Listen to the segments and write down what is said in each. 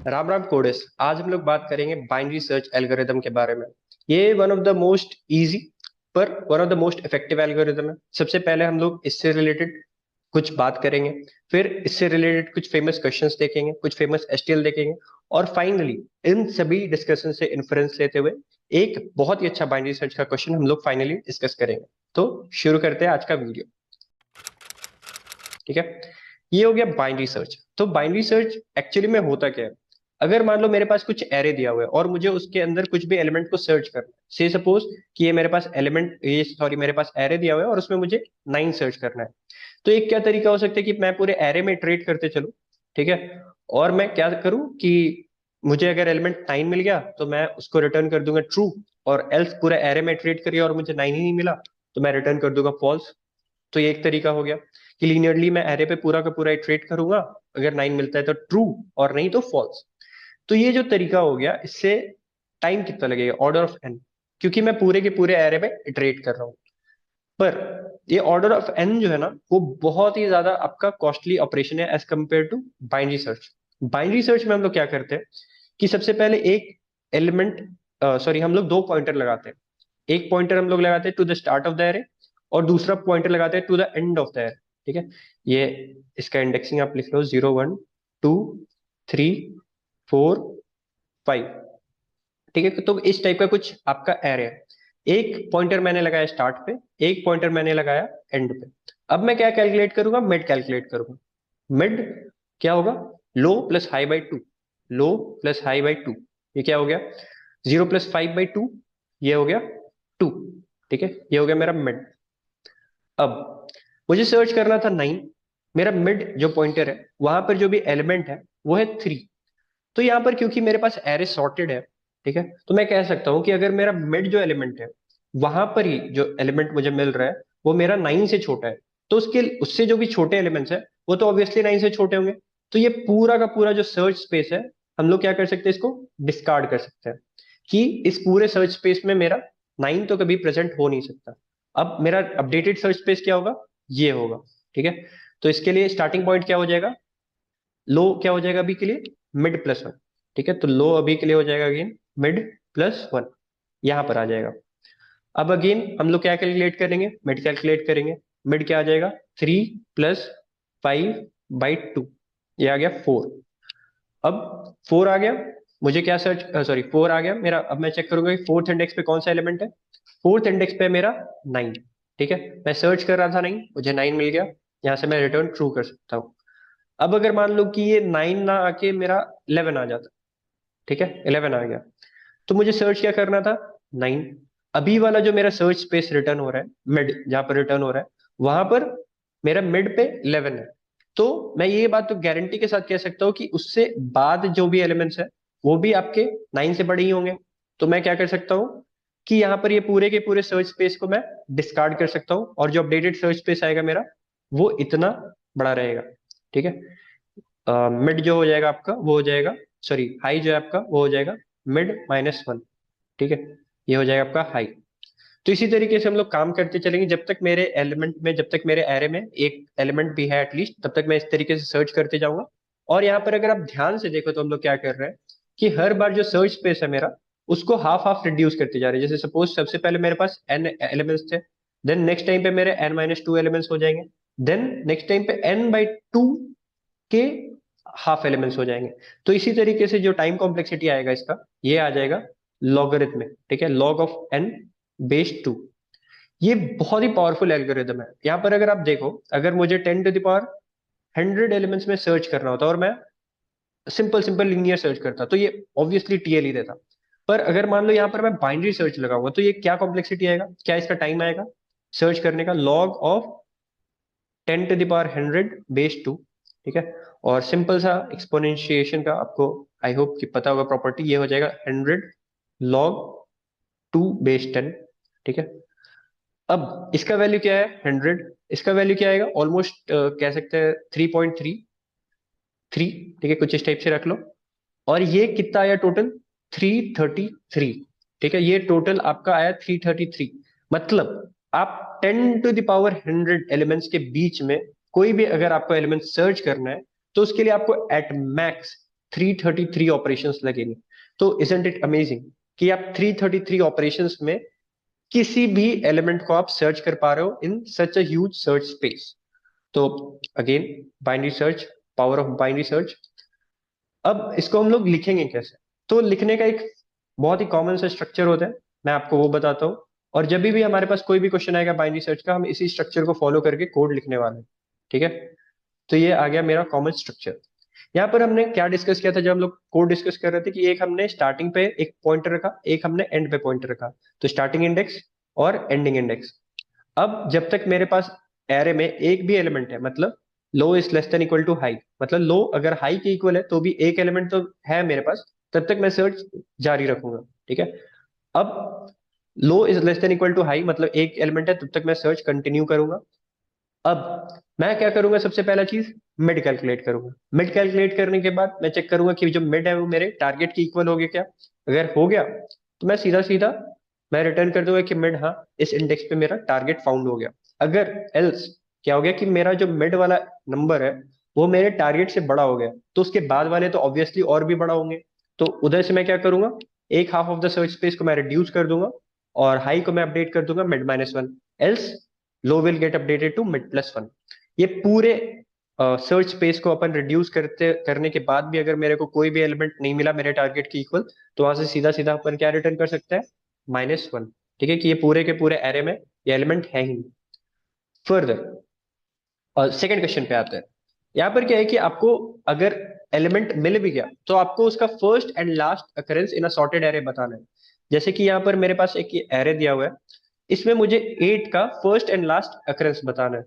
राम राम कोडेस। आज हम लोग बात करेंगे बाइनरी सर्च एल्गोरिदम के बारे में। ये one of the most easy पर one of the most effective algorithm है। सबसे पहले हम लोग इससे रिलेटेड कुछ बात करेंगे, फिर इससे रिलेटेड कुछ फेमस क्वेश्चंस देखेंगे, कुछ फेमस एसटीएल देखेंगे, और फाइनली इन सभी डिस्कशन से इन्फ्रेंस लेते हुए एक बहुत ही अच्छा बाइनरी सर्च का क्वेश्चन हम लोग फाइनली डिस्कस करेंगे। तो शुरू करते हैं आज का वीडियो। ठीक है, ये हो गया बाइनरी सर्च। तो बाइनरी सर्च एक्चुअली में होता क्या है? अगर मान लो मेरे पास कुछ एरे दिया हुआ है और मुझे उसके अंदर कुछ भी एलिमेंट को सर्च करना है, से सपोज कि ये मेरे पास एलिमेंट, ये सॉरी मेरे पास एरे दिया हुआ है और उसमें मुझे 9 सर्च करना है। तो एक क्या तरीका हो सकता है कि मैं पूरे एरे में ट्रेड करते चलूं। ठीक है, और मैं क्या करूं कि मुझे अगर एलिमेंट 9 मिल गया तो मैं उसको रिटर्न कर दूंगा ट्रू, और एल्स पूरा एरे में ट्रेड करिए और मुझे 9 ही नहीं मिला तो मैं रिटर्न कर दूंगा फॉल्स। तो ये एक तरीका हो गया कि लीनियरली मैं एरे पे पूरा का पूरा इटरेट करूंगा, अगर 9 मिलता है तो ट्रू और नहीं तो फॉल्स। तो ये जो तरीका हो गया, इससे टाइम कितना लगेगा? ऑर्डर ऑफ एन, क्योंकि मैं पूरे के पूरे एरे में इटरेट कर रहा हूँ। पर ये ऑर्डर ऑफ एन जो है ना, वो बहुत ही ज्यादा आपका कॉस्टली ऑपरेशन है as compare to binary search. Binary search में हम लोग क्या करते हैं कि सबसे पहले एक एलिमेंट, सॉरी हम लोग दो पॉइंटर लगाते हैं। एक पॉइंटर हम लोग लगाते हैं to the start of the array, और दूसरा पॉइंटर लगाते हैं to the end of the array. ठीक है, ये इसका इंडेक्सिंग आप लिख लो 0 1 2 3 4 5। ठीक है, तो इस टाइप का कुछ आपका एरे है। एक पॉइंटर मैंने लगाया स्टार्ट पे, एक पॉइंटर मैंने लगाया एंड पे। अब मैं क्या कैलकुलेट करूंगा? मिड कैलकुलेट करूंगा। मिड क्या होगा? Low plus high by two. Low plus high by two, ये क्या हो गया? 0 + 5/2, ये हो गया 2। ठीक है, ये हो गया मेरा मिड। अब मुझे सर्च करना था 9। मेरा मिड जो पॉइंटर है वहां पर जो भी एलिमेंट है वो है 3। तो यहाँ पर क्योंकि मेरे पास एरे सॉर्टेड है, ठीक है, तो मैं कह सकता हूँ कि अगर मेरा मिड जो एलिमेंट है वहां पर ही जो एलिमेंट मुझे मिल रहा है वो मेरा 9 से छोटा है, तो उसके उससे जो भी छोटे एलिमेंट्स है वो तो ऑब्वियसली 9 से छोटे होंगे। तो ये पूरा का पूरा जो सर्च स्पेस है, हम लोग क्या कर सकते हैं? इसको डिस्कार्ड कर सकते हैं कि इस पूरे सर्च स्पेस में मेरा 9 तो कभी प्रेजेंट हो नहीं सकता। अब मेरा अपडेटेड सर्च स्पेस क्या होगा? ये होगा। ठीक है, तो इसके लिए स्टार्टिंग पॉइंट क्या हो जाएगा? लो क्या हो जाएगा अभी के लिए? मिड +1। ठीक है, तो लो अभी के लिए हो जाएगा अगेन मिड +1, यहां पर आ जाएगा। अब अगेन हम लोग क्या कैलकुलेट करेंगे? मिड कैलकुलेट करेंगे। मिड क्या आ जाएगा? 3 + 5/2, ये आ गया 4। अब 4 आ गया, मुझे क्या सर्च, सॉरी 4 आ गया मेरा। अब मैं चेक करूंगा कि फोर्थ इंडेक्स पे कौन सा एलिमेंट है। फोर्थ इंडेक्स पे मेरा 9। ठीक है, मैं सर्च कर रहा था 9, मुझे 9 मिल गया, यहां से मैं रिटर्न ट्रू कर सकता हूँ। अब अगर मान लो कि ये 9 ना आके मेरा 11 आ जाता, ठीक है 11 आ गया, तो मुझे सर्च क्या करना था? 9। अभी वाला जो मेरा सर्च स्पेस रिटर्न हो रहा है, मिड जहां पर रिटर्न हो रहा है, वहां पर मेरा मिड पे 11 है। तो मैं ये बात तो गारंटी के साथ कह सकता हूँ कि उससे बाद जो भी एलिमेंट्स है वो भी आपके 9 से बड़े ही होंगे। तो मैं क्या कर सकता हूँ कि यहाँ पर ये पूरे के पूरे सर्च स्पेस को मैं डिस्कार्ड कर सकता हूँ, और जो अपडेटेड सर्च स्पेस आएगा मेरा वो इतना बड़ा रहेगा। ठीक है, मिड जो हो जाएगा आपका वो हो जाएगा, सॉरी हाई जो है आपका वो हो जाएगा मिड -1। ठीक है, ये हो जाएगा आपका हाई। तो इसी तरीके से हम लोग काम करते चलेंगे जब तक मेरे एलिमेंट में, जब तक मेरे एरे में एक एलिमेंट भी है एटलीस्ट, तब तक मैं इस तरीके से सर्च करते जाऊंगा। और यहाँ पर अगर आप ध्यान से देखो तो हम लोग क्या कर रहे हैं कि हर बार जो सर्च स्पेस है मेरा, उसको हाफ हाफ रिड्यूस करते जा रहे हैं। जैसे सपोज सबसे पहले मेरे पास n एलिमेंट्स थे, देन नेक्स्ट टाइम पे मेरे n-2 एलिमेंट्स हो जाएंगे, देन नेक्स्ट टाइम पे n/2 के हाफ एलिमेंट्स हो जाएंगे। तो इसी तरीके से जो टाइम कॉम्प्लेक्सिटी आएगा इसका, ये आ जाएगा लॉगरिथमिक। ठीक है, log(n)2। ये बहुत ही पावरफुल एल्गोरिदम है। यहाँ पर अगर आप देखो, अगर मुझे 10⁻100 एलिमेंट्स में सर्च करना होता और मैं सिंपल सिंपल लीनियर सर्च करता तो ये ऑब्वियसली टीएल ही देता। पर अगर मान लो यहाँ पर मैं बाइनरी सर्च लगाऊंगा तो ये क्या कॉम्प्लेक्सिटी आएगा, क्या इसका टाइम आएगा सर्च करने का? log(10⁻100)2। ठीक है, और सिंपल सा एक्सपोनेंशिएशन का आपको आई होप कि पता होगा प्रॉपर्टी, ये हो जाएगा 100 log 2 × 10। ठीक है, अब इसका वैल्यू क्या है? 100। इसका वैल्यू क्या आएगा? ऑलमोस्ट कह सकते हैं 3.33। ठीक है, कुछ इस टाइप से रख लो। और ये कितना आया टोटल? 333। ठीक है, ये टोटल आपका आया 333। मतलब आप 10⁻100 एलिमेंट्स के बीच में कोई भी अगर आपको एलिमेंट सर्च करना है तो उसके लिए आपको एट मैक्स 333 ऑपरेशंस लगेंगे। तो इजंट इट अमेजिंग कि आप 333 ऑपरेशंस में किसी भी एलिमेंट को आप सर्च कर पा रहे हो इन सच अ ह्यूज सर्च स्पेस। तो again binary search, power of binary search. अब इसको हम लोग लिखेंगे कैसे? तो लिखने का एक बहुत ही कॉमन सा स्ट्रक्चर होता है, मैं आपको वो बताता हूँ। और जब भी हमारे पास कोई भी क्वेश्चन आएगा बाइनरी सर्च का, हम इसी स्ट्रक्चर को फॉलो करके कोड लिखने वाले हैं। ठीक है, तो ये आ गया मेरा कॉमन स्ट्रक्चर। यहाँ पर हमने क्या डिस्कस किया था जब हम लोग कोड डिस्कस कर रहे थे, कि एक हमने स्टार्टिंग पे एक पॉइंटर रखा, एक हमने एंड पे पॉइंटर रखा। तो स्टार्टिंग इंडेक्स और एंडिंग इंडेक्स। अब जब तक मेरे पास एरे में एक भी एलिमेंट है, मतलब low is less than equal to high, मतलब लो अगर हाई के इक्वल है तो भी एक एलिमेंट तो है मेरे पास, तब तक मैं सर्च जारी रखूंगा। ठीक है, अब low is less than equal to high मतलब एक एलिमेंट है, तब तक मैं सर्च कंटिन्यू करूंगा। अब मैं क्या करूंगा, सबसे पहला चीज मिड कैलकुलेट करूंगा। मिड कैलकुलेट करने के बाद मैं चेक करूंगा कि जो मिड है वो मेरे टारगेट के इक्वल हो गया क्या। अगर हो गया तो मैं सीधा सीधा मैं रिटर्न कर दूंगा कि मिड, हाँ इस इंडेक्स पे मेरा टारगेट फाउंड हो गया। अगर एल्स क्या हो गया कि मेरा जो मिड वाला नंबर है वो मेरे टारगेट से बड़ा हो गया, तो उसके बाद वाले तो ऑब्वियसली और भी बड़ा होंगे। तो उधर से मैं क्या करूंगा, एक half of the search space को मैं रिड्यूस कर दूंगा और हाई को मैं अपडेट कर दूंगा mid -1। Else low will get updated to mid +1। ये पूरे सर्च स्पेस को अपन रिड्यूस करने के बाद भी अगर मेरे को कोई भी एलिमेंट नहीं मिला मेरे टारगेट के इक्वल, तो वहां से सीधा सीधा अपन क्या रिटर्न कर सकते हैं, -1। ठीक है, कि ये पूरे के पूरे एरे में ये एलिमेंट है ही नहीं। फर्दर और सेकंड क्वेश्चन पे आते हैं। यहाँ पर क्या है कि आपको अगर एलिमेंट मिल भी गया तो आपको उसका first and last occurrence in a sorted array बताना है। जैसे कि यहाँ पर मेरे पास एक एरे दिया हुआ है, इसमें मुझे 8 का फर्स्ट एंड लास्ट अकरेंस बताना है।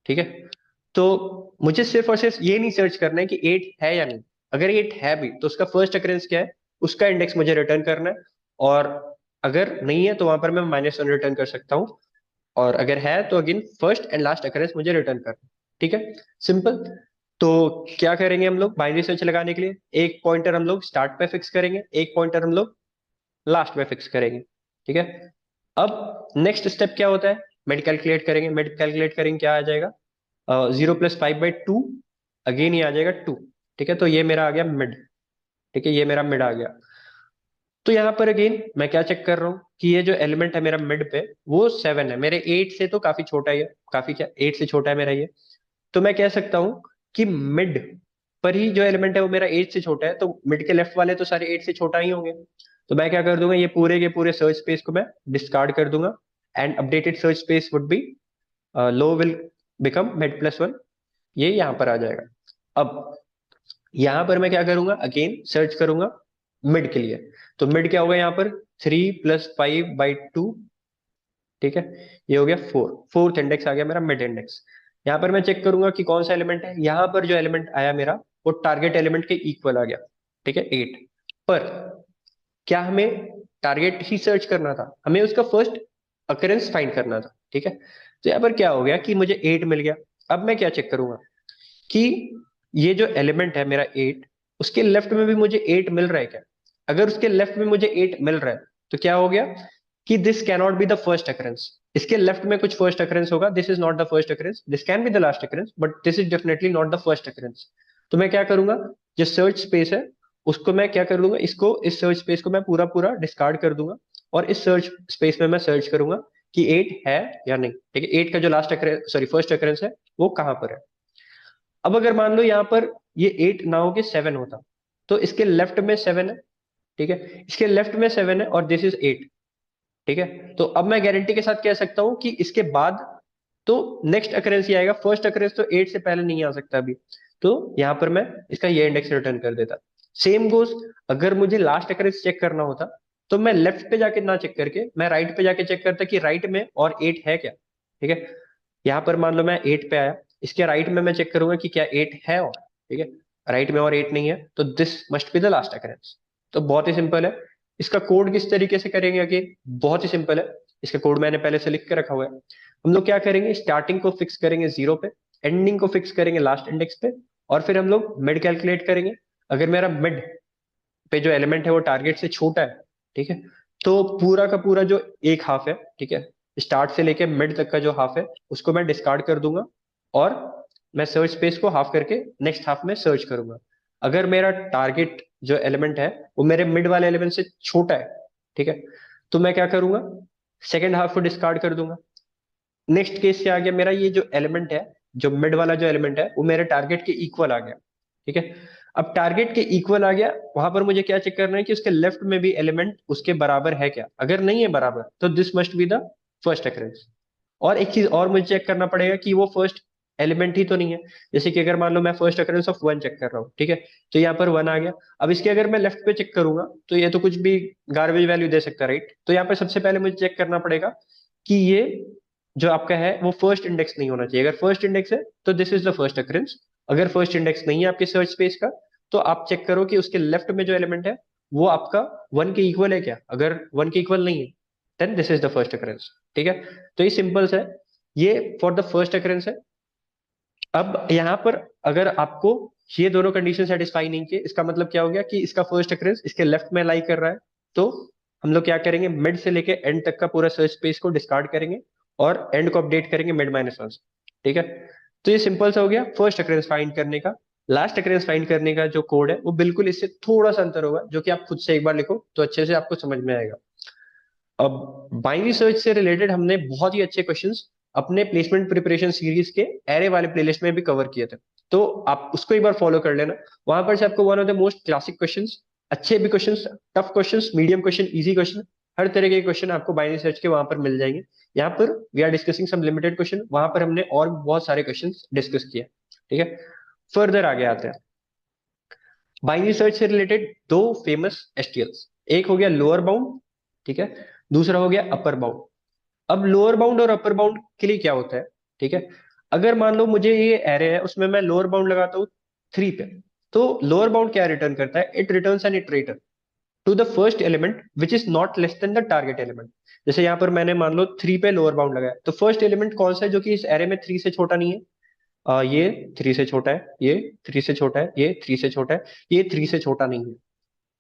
ठीक है, तो मुझे सिर्फ और सिर्फ ये नहीं सर्च करना है कि 8 है या नहीं। अगर 8 है भी तो उसका फर्स्ट अकरेंस क्या है, उसका इंडेक्स मुझे रिटर्न करना है। और अगर नहीं है तो वहां पर मैं -1 रिटर्न कर सकता हूँ। और अगर है तो again first and last occurrence मुझे रिटर्न करना है। ठीक है, सिंपल। तो क्या करेंगे हम लोग बाइनरी सर्च लगाने के लिए, एक पॉइंटर हम लोग स्टार्ट पे फिक्स करेंगे, एक पॉइंटर हम लोग लास्ट में फिक्स करेंगे। ठीक है, अब नेक्स्ट स्टेप क्या होता है, मिड कैलकुलेट करेंगे। मिड कैलकुलेट करेंगे, क्या आ जाएगा, 0 + 5/2, अगेन ये आ जाएगा 2। ठीक है, तो ये मेरा आ गया मिड। ठीक है, ये मेरा मिड आ गया। तो यहाँ पर अगेन मैं क्या चेक कर रहा हूँ कि ये जो एलिमेंट है मेरा मिड पे वो 7 है, मेरे 8 से तो काफी छोटा ही है, काफी क्या 8 से छोटा है मेरा ये। तो मैं कह सकता हूँ कि मिड पर ही जो एलिमेंट है वो मेरा 8 से छोटा है, तो मिड के लेफ्ट वाले तो सारे 8 से छोटा ही होंगे। तो मैं क्या कर दूंगा, ये पूरे के पूरे सर्च स्पेस को मैं डिस्कार्ड कर दूंगा। And updated search space would be low will become mid +1। ये यहाँ पर आ जाएगा। अब यहाँ पर मैं क्या करूंगा, अगेन सर्च करूंगा मिड के लिए। तो मिड क्या होगा यहाँ पर, 3 + 5/2। ठीक है, ये हो गया 4, फोर्थ इंडेक्स आ गया मेरा मिड इंडेक्स। यहाँ पर मैं चेक करूंगा कि कौन सा एलिमेंट है, यहाँ पर जो एलिमेंट आया मेरा वो टारगेट एलिमेंट के इक्वल आ गया। ठीक है, 8 पर। क्या हमें टारगेट ही सर्च करना था, हमें उसका फर्स्ट अकरेंस फाइंड करना था। ठीक है, तो यहाँ पर क्या हो गया कि मुझे 8 मिल गया। अब मैं क्या चेक करूंगा कि ये जो एलिमेंट है मेरा 8, उसके लेफ्ट में भी मुझे 8 मिल रहा है क्या। अगर उसके लेफ्ट में मुझे 8 मिल रहा है तो क्या हो गया कि this cannot be the first occurrence. इसके लेफ्ट में कुछ फर्स्ट अकरेंस होगा, this is not the first occurrence, this can be the last occurrence but this is definitely not the first occurrence. तो मैं क्या करूंगा, जो सर्च स्पेस है उसको मैं क्या कर लूंगा, इसको इस सर्च स्पेस को मैं पूरा पूरा डिस्कार्ड कर दूंगा और इस सर्च स्पेस में मैं सर्च करूंगा कि 8 है या नहीं। ठीक है, 8 का जो last occurrence sorry first occurrence है वो कहां पर है। अब अगर मान लो यहाँ पर ये 8 ना हो के 7 होता, तो इसके लेफ्ट में 7 है। ठीक है, इसके लेफ्ट में 7 है और दिस इज 8। ठीक है, तो अब मैं गारंटी के साथ कह सकता हूं कि इसके बाद तो नेक्स्ट अकरेंस ही आएगा, फर्स्ट अकरेंस तो 8 से पहले नहीं आ सकता अभी। तो यहां पर मैं इसका ये इंडेक्स रिटर्न कर देता। सेम गोज, अगर मुझे लास्ट अकरेंस चेक करना होता तो मैं लेफ्ट पे जाके ना चेक करके मैं राइट पे जाके चेक करता कि राइट में और 8 है क्या। ठीक है, यहाँ पर मान लो मैं 8 पे आया, इसके राइट में मैं चेक करूंगा कि क्या 8 है और। ठीक है, राइट में और 8 नहीं है तो this must be the last occurrence. तो बहुत ही सिंपल है। इसका कोड किस तरीके से करेंगे, अगेन बहुत ही सिंपल है। इसका कोड मैंने पहले से लिख के रखा हुआ है। हम लोग क्या करेंगे, स्टार्टिंग को फिक्स करेंगे 0 पे, एंडिंग को फिक्स करेंगे लास्ट इंडेक्स पे, और फिर हम लोग मिड कैलकुलेट करेंगे। अगर मेरा मिड पे जो एलिमेंट है वो टारगेट से छोटा है, ठीक है, तो पूरा का पूरा जो एक हाफ है, ठीक है, स्टार्ट से लेके मिड तक का जो हाफ है उसको मैं डिस्कार्ड कर दूंगा और मैं सर्च स्पेस को हाफ करके नेक्स्ट हाफ में सर्च करूंगा। अगर मेरा टारगेट जो एलिमेंट है वो मेरे मिड वाले एलिमेंट से छोटा है, ठीक है, तो मैं क्या करूंगा, सेकेंड हाफ को डिस्कार्ड कर दूंगा। नेक्स्ट केस क्या आ गया, मेरा ये जो एलिमेंट है, जो मिड वाला जो एलिमेंट है वो मेरे टारगेट के इक्वल आ गया, ठीक है। अब टारगेट के इक्वल आ गया, वहां पर मुझे क्या चेक करना है कि उसके लेफ्ट में भी एलिमेंट उसके बराबर है क्या, अगर नहीं है बराबर तो this must be the first occurrence. और एक चीज और मुझे चेक करना पड़ेगा कि वो फर्स्ट एलिमेंट ही तो नहीं है। जैसे कि अगर मान लो मैं first occurrence of one check कर रहा हूँ, ठीक है, तो यहाँ पर वन आ गया। अब इसके अगर मैं लेफ्ट पे चेक करूंगा तो ये तो कुछ भी गार्बेज वैल्यू दे सकता है, राइट। तो यहाँ पर सबसे पहले मुझे चेक करना पड़ेगा कि ये जो आपका है वो फर्स्ट इंडेक्स नहीं होना चाहिए। अगर फर्स्ट इंडेक्स है तो this is the first occurrence. अगर फर्स्ट इंडेक्स नहीं है आपके सर्च स्पेस का, तो आप चेक करो कि उसके लेफ्ट में जो एलिमेंट है वो आपका वन के इक्वल है क्या। अगर वन के इक्वल नहीं है then this is the first occurrence, ठीक है। तो ये सिंपल है, ये फॉर द फर्स्ट अकरेंस है। अब यहाँ पर अगर आपको ये दोनों कंडीशन सेटिस्फाई नहीं किए, इसका मतलब क्या हो गया कि इसका फर्स्ट अकरेंस इसके लेफ्ट में लाई कर रहा है, तो हम लोग क्या करेंगे, मिड से लेके एंड तक का पूरा सर्च स्पेस को डिस्कार्ड करेंगे और एंड को अपडेट करेंगे मिड माइनस वन से, ठीक है। तो ये सिंपल सा हो गया फर्स्ट अकरेंस फाइंड करने का। लास्ट अकरेंस फाइंड करने का जो कोड है वो बिल्कुल इससे थोड़ा सा अंतर होगा, जो कि आप खुद से एक बार लिखो तो अच्छे से आपको समझ में आएगा। अब बाइनरी सर्च से रिलेटेड हमने बहुत ही अच्छे क्वेश्चंस अपने प्लेसमेंट प्रिपरेशन सीरीज के एरे वाले प्लेलिस्ट में भी कवर किए थे, तो आप उसको एक बार फॉलो कर लेना। वहां पर से आपको one of the most classic questions, अच्छे भी questions, tough questions, medium question, easy question, हर तरह के क्वेश्चन आपको बाइनरी सर्च के वहां पर मिल जाएंगे। यहाँ पर we are discussing some limited question, वहां पर हमने और बहुत सारे क्वेश्चन डिस्कस किए, ठीक है। फर्दर आगे आते हैं। बाइनरी सर्च से रिलेटेड दो फेमस एसटीएल्स, एक हो गया लोअर बाउंड, ठीक है, दूसरा हो गया अपर बाउंड। अब लोअर बाउंड और अपर बाउंड के लिए क्या होता है, ठीक है। अगर मान लो मुझे ये एरे है उसमें मैं लोअर बाउंड लगाता हूँ 3 पे, तो लोअर बाउंड क्या रिटर्न करता है, it returns an iterator to the first element which is not less than the target element. जैसे यहाँ पर मैंने मान लो 3 पे लोअर बाउंड लगाया, तो फर्स्ट एलिमेंट कौन सा है जो कि इस एरे में 3 से छोटा नहीं है। ये 3 से छोटा है, ये 3 से छोटा है, ये 3 से छोटा है, ये 3 से छोटा नहीं है,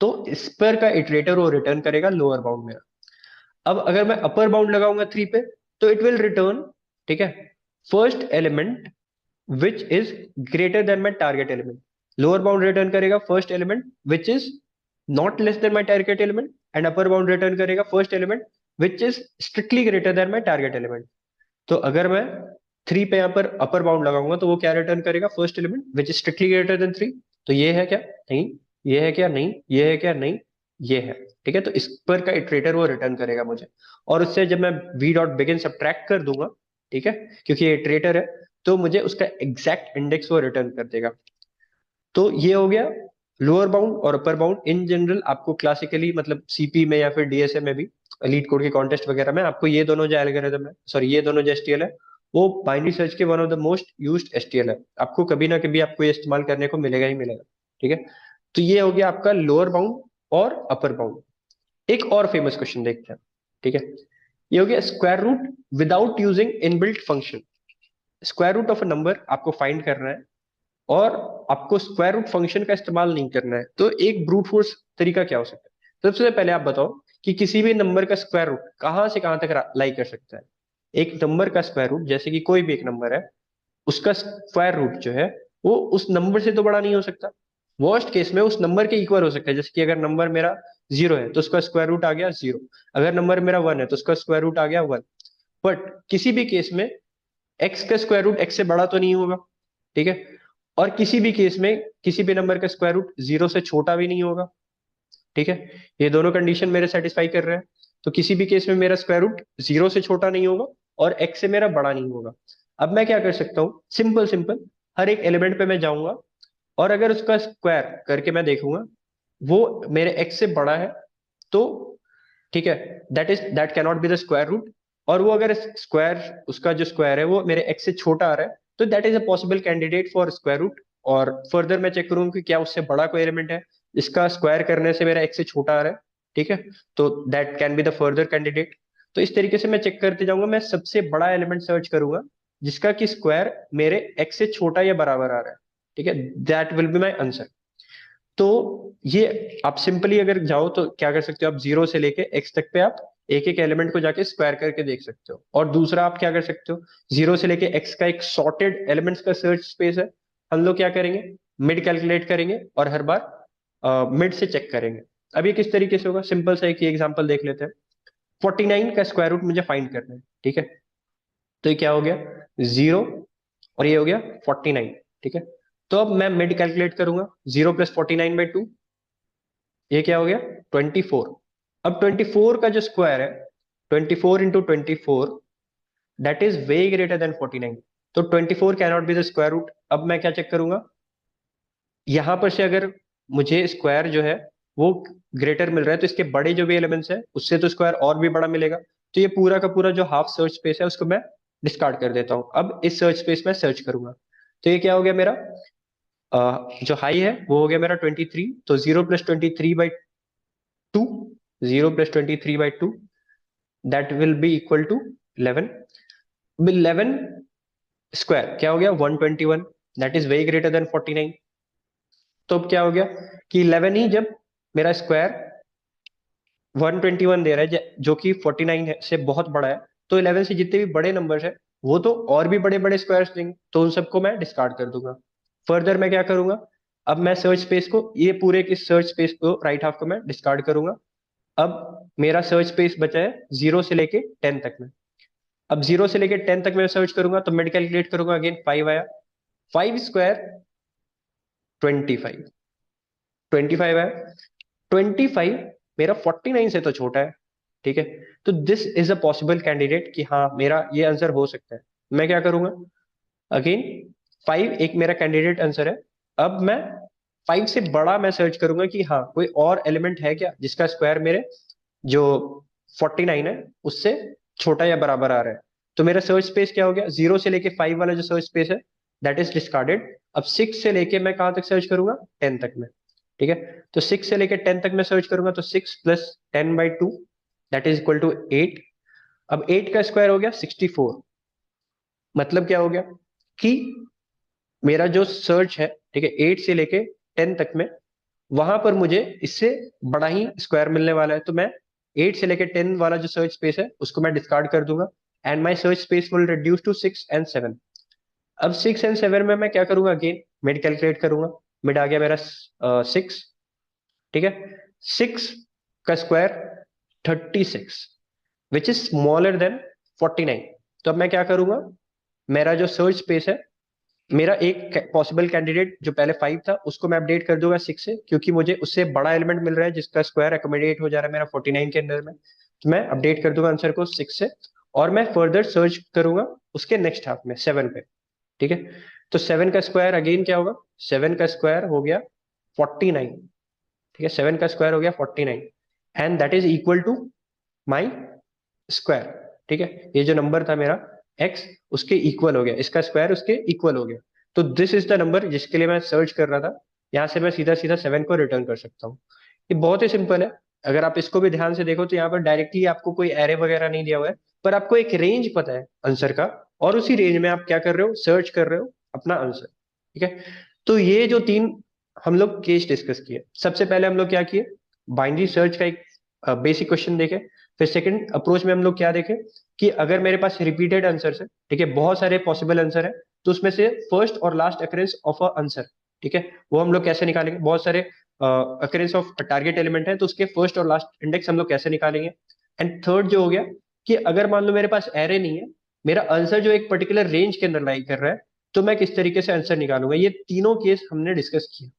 तो इस पर का इटरेटर वो रिटर्न करेगा लोअर बाउंड में। अब अगर मैं अपर बाउंड लगाऊंगा 3 पे, तो इट विल रिटर्न, ठीक है, first element which is greater than my target element. Lower bound return करेगा first element which is not less than my target element, and upper bound return करेगा first element which is strictly greater than my target element. तो अगर मैं 3 पे यहाँ पर upper bound लगाऊंगा तो वो क्या रिटर्न करेगा, first element which is strictly greater then 3। तो ये है क्या, नहीं, ये है क्या, नहीं, ये है क्या, नहीं, ये है, ठीक है। तो इस पर का इटरेटर वो रिटर्न करेगा मुझे, और उससे जब मैं v डॉट बिगिन सब्ट्रैक्ट कर दूंगा, ठीक है, क्योंकि ये इटरेटर है, तो मुझे उसका एग्जैक्ट इंडेक्स वो रिटर्न कर देगा। तो ये हो गया लोअर बाउंड और अपर बाउंड। इन जनरल आपको क्लासिकली मतलब सीपी में या फिर डीएसए में भी, लीड कोड के कॉन्टेस्ट वगैरह में आपको ये दोनों जो एल्गोरिथम है, सॉरी ये दोनों जो एसटीएल है, वो बाइनरी सर्च के one of the most used STL है। आपको कभी ना कभी आपको ये इस्तेमाल करने को मिलेगा ही मिलेगा, ठीक है। तो ये हो गया आपका लोअर बाउंड और अपर बाउंड। एक और फेमस क्वेश्चन देखते हैं, ठीक है। ये हो गया square root without using inbuilt function. Square root of a number आपको फाइंड करना है और आपको स्क्वायर रूट फंक्शन का इस्तेमाल नहीं करना है, तो एक ब्रूट फोर्स तरीका क्या हो सकता है। सबसे पहले आप बताओ कि किसी भी नंबर का स्क्वायर रूट कहां से कहां तक लाई कर सकता है। एक नंबर का स्क्वायर रूट, जैसे कि कोई भी एक नंबर है, उसका स्क्वायर रूट जो है वो उस नंबर से तो बड़ा नहीं हो सकता। वर्स्ट केस में उस नंबर के इक्वल हो सकता है। जैसे कि अगर नंबर मेरा 0 है तो उसका स्क्वायर रूट आ गया 0, अगर नंबर मेरा 1 है तो उसका स्क्वायर रूट आ गया 1। बट किसी भी केस में एक्स का स्क्वायर रूट एक्स से बड़ा तो नहीं होगा, ठीक है। और किसी भी केस में किसी भी नंबर का स्क्वायर रूट 0 से छोटा भी नहीं होगा, ठीक है। ये दोनों कंडीशन मेरे सेटिस्फाई कर रहे हैं, तो किसी भी केस में मेरा स्क्वायर रूट 0 से छोटा नहीं होगा और एक्स से मेरा बड़ा नहीं होगा। अब मैं क्या कर सकता हूँ, सिंपल सिंपल हर एक एलिमेंट पे मैं जाऊंगा और अगर उसका स्क्वायर करके मैं देखूंगा वो मेरे एक्स से बड़ा है, तो ठीक है, that cannot be the square root. और वो अगर स्क्वायर, उसका जो स्क्वायर है वो मेरे एक्स से छोटा आ रहा है, तो that is a possible candidate for square root. और फर्दर मैं चेक करूंगा कि क्या उससे बड़ा कोई एलिमेंट है इसका स्क्वायर करने से मेरा एक्स से छोटा आ रहा है, ठीक है, तो that can be the further candidate. तो इस तरीके से मैं चेक करते जाऊंगा, मैं सबसे बड़ा एलिमेंट सर्च करूंगा जिसका कि स्क्वायर मेरे एक्स से छोटा या बराबर आ रहा है, ठीक है, that will be my answer. तो ये आप सिंपली अगर जाओ तो क्या कर सकते हो, आप 0 से लेके एक्स तक पे आप एक एक एलिमेंट को जाके स्क्वायर करके देख सकते हो। और दूसरा आप क्या कर सकते हो, 0 से लेके एक्स का एक सॉर्टेड एलिमेंट्स का सर्च स्पेस है, हम लोग क्या करेंगे, मिड कैलकुलेट करेंगे और हर बार मिड से चेक करेंगे। अब ये किस तरीके से होगा, सिंपल सा एक ही एग्जांपल देख लेते हैं। 49 का स्क्वायर रूट मुझे फाइंड करना है, ठीक है। तो ये क्या हो गया, 0, और ये हो गया 49, ठीक है। तो अब मैं मिड कैलकुलेट करूंगा, 0 + 49/2, ये क्या हो गया 24। अब 24 का जो स्क्वायर है, 24 × 24, that is way greater than 49। तो 24 cannot be the square root. अब मैं क्या चेक करूंगा, यहां पर से अगर मुझे स्क्वायर जो है वो ग्रेटर मिल रहा है, तो इसके बड़े जो भी एलिमेंट्स है उससे तो स्क्वायर और भी बड़ा मिलेगा। तो ये पूरा का पूरा जो हाफ सर्च स्पेस है उसको मैं डिस्कार्ड कर देता हूं। अब इस सर्च स्पेस में सर्च करूंगा, तो ये क्या हो गया मेरा, जो हाई है वो हो गया मेरा 23। तो 0 + 23/2, 0 + 23/2, that will be equal to 11। 11 square क्या हो गया 121, that is way greater than 49। तो अब क्या हो गया कि 11 ही जब मेरा स्क्वायर 121 दे रहा है जो कि 49 से बहुत बड़ा है, तो 11 से जितने भी बड़े नंबर्स है वो तो और भी बड़े बड़े स्क्वायर्स देंगे, तो उन सबको मैं डिस्कार्ड कर दूंगा। फर्दर मैं क्या करूंगा, अब मैं सर्च स्पेस को, ये पूरे की सर्च स्पेस को राइट हाफ को मैं डिस्कार्ड करूंगा। अब मेरा सर्च स्पेस बचा है 0 से लेके 10 तक में। अब 0 से लेके 10 तक मैं सर्च करूंगा, तो मैं कैलकुलेट करूंगा, अगेन 5 आया, 5 स्क्वायर 25, 25 है, 25 मेरा 49 से तो छोटा है, ठीक है। तो this is a possible candidate कि हाँ मेरा ये आंसर हो सकता है। मैं क्या करूंगा, अगेन 5 एक मेरा कैंडिडेट आंसर है। अब मैं 5 से बड़ा मैं सर्च करूंगा कि हाँ कोई और एलिमेंट है क्या जिसका स्क्वायर मेरे जो 49 है उससे छोटा या बराबर आ रहा है। तो मेरा सर्च स्पेस क्या हो गया, 0 से लेके 5 वाला जो सर्च स्पेस है दैट इज डिस्कार्डेड। अब 6 से लेके मैं कहां तक सर्च करूंगा, 10 तक में, ठीक है। तो 6 से लेके 10 तक मैं सर्च करूंगा, तो 6 + 10/2 दैट इज इक्वल टू 8। अब 8 का स्क्वायर हो गया 64। मतलब क्या हो गया कि मेरा जो सर्च है, ठीक है, 8 से लेके 10 तक में, वहां पर मुझे इससे बड़ा ही स्क्वायर मिलने वाला है। तो मैं 8 से लेके 10 वाला जो सर्च स्पेस है उसको मैं डिस्कार्ड कर दूंगा, and my search space will reduce to 6 और 7। अब 6 और 7 में मैं क्या करूंगा, अगेन मिड कैलकुलेट करूंगा। मिड आ गया मेरा 6, ठीक है। 6 का square 36, which is smaller than 49। तो अब मैं क्या करूंगा, मेरा जो सर्च स्पेस है, मेरा एक पॉसिबल कैंडिडेट जो पहले 5 था उसको मैं अपडेट कर दूंगा 6 से, क्योंकि मुझे उससे बड़ा एलिमेंट मिल रहा है जिसका स्क्वायर अकोमोडेट हो जा रहा है मेरा 49 के अंदर में। तो मैं अपडेट कर दूंगा आंसर को 6 से, और मैं फर्दर सर्च करूंगा उसके नेक्स्ट हाफ में 7 पे, ठीक है। तो 7 का स्क्वायर अगेन क्या होगा, 7 का स्क्वायर हो गया 49, ठीक है। 7 का स्क्वायर हो गया 49, and that is equal to my square, ठीक है। ये जो नंबर था मेरा x उसके इक्वल हो गया, इसका स्क्वायर उसके इक्वल हो गया। तो दिस इज द नंबर जिसके लिए मैं सर्च कर रहा था। यहाँ से मैं सीधा सीधा 7 को रिटर्न कर सकता हूँ। ये बहुत ही सिंपल है। अगर आप इसको भी ध्यान से देखो तो यहाँ पर डायरेक्टली आपको कोई एरे वगैरह नहीं दिया हुआ है, पर आपको एक रेंज पता है आंसर का, और उसी रेंज में आप क्या कर रहे हो, सर्च कर रहे हो अपना आंसर, ठीक है। तो ये जो 3 हम लोग केस डिस्कस किए, सबसे पहले हम लोग क्या किए, बाइनरी सर्च का एक बेसिक क्वेश्चन देखे। फिर सेकंड अप्रोच में हम लोग क्या देखे कि अगर मेरे पास रिपीटेड आंसर है, ठीक है, बहुत सारे पॉसिबल आंसर है, तो उसमें से फर्स्ट और last occurrence of a answer, ठीक है, वो हम लोग कैसे निकालेंगे। बहुत सारे अकरेंस ऑफ टारगेट एलिमेंट है, तो उसके फर्स्ट और लास्ट इंडेक्स हम लोग कैसे निकालेंगे। एंड थर्ड जो हो गया कि अगर मान लो मेरे पास एरे नहीं है, मेरा आंसर जो एक पर्टिकुलर रेंज के अंदर लाई कर रहा है, तो मैं किस तरीके से आंसर निकालूंगा। ये तीनों केस हमने डिस्कस किया।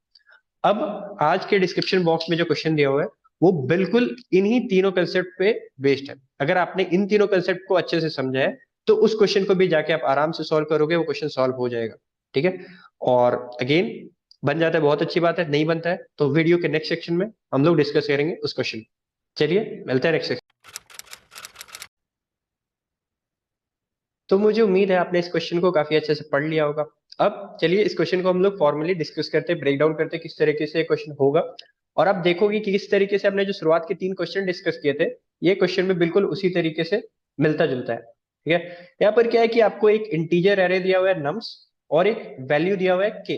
अब आज के डिस्क्रिप्शन बॉक्स में जो क्वेश्चन दिया हुआ है वो बिल्कुल इन्हीं तीनों कंसेप्ट पे बेस्ड है। अगर आपने इन तीनों कंसेप्ट को अच्छे से समझा है तो उस क्वेश्चन को भी जाके आप आराम से सॉल्व करोगे, वो क्वेश्चन सॉल्व हो जाएगा, ठीक है। और अगेन बन जाता है बहुत अच्छी बात है, नहीं बनता है तो वीडियो के नेक्स्ट सेक्शन में हम लोग डिस्कस करेंगे उस क्वेश्चन। चलिए मिलते हैं नेक्स्ट सेक्शन। तो मुझे उम्मीद है आपने इस क्वेश्चन को काफी अच्छे से पढ़ लिया होगा। अब चलिए इस क्वेश्चन को हम लोग फॉर्मली डिस्कस करते हैं, ब्रेक डाउन करते हैं किस तरीके से क्वेश्चन होगा। और आप देखोगे कि किस तरीके से हमने जो शुरुआत के 3 क्वेश्चन डिस्कस किए थे, ये क्वेश्चन में बिल्कुल उसी तरीके से मिलता जुलता है, ठीक है। यहाँ पर क्या है कि आपको एक इंटीजर एरे दिया हुआ है नम्स, और एक वैल्यू दिया हुआ है के।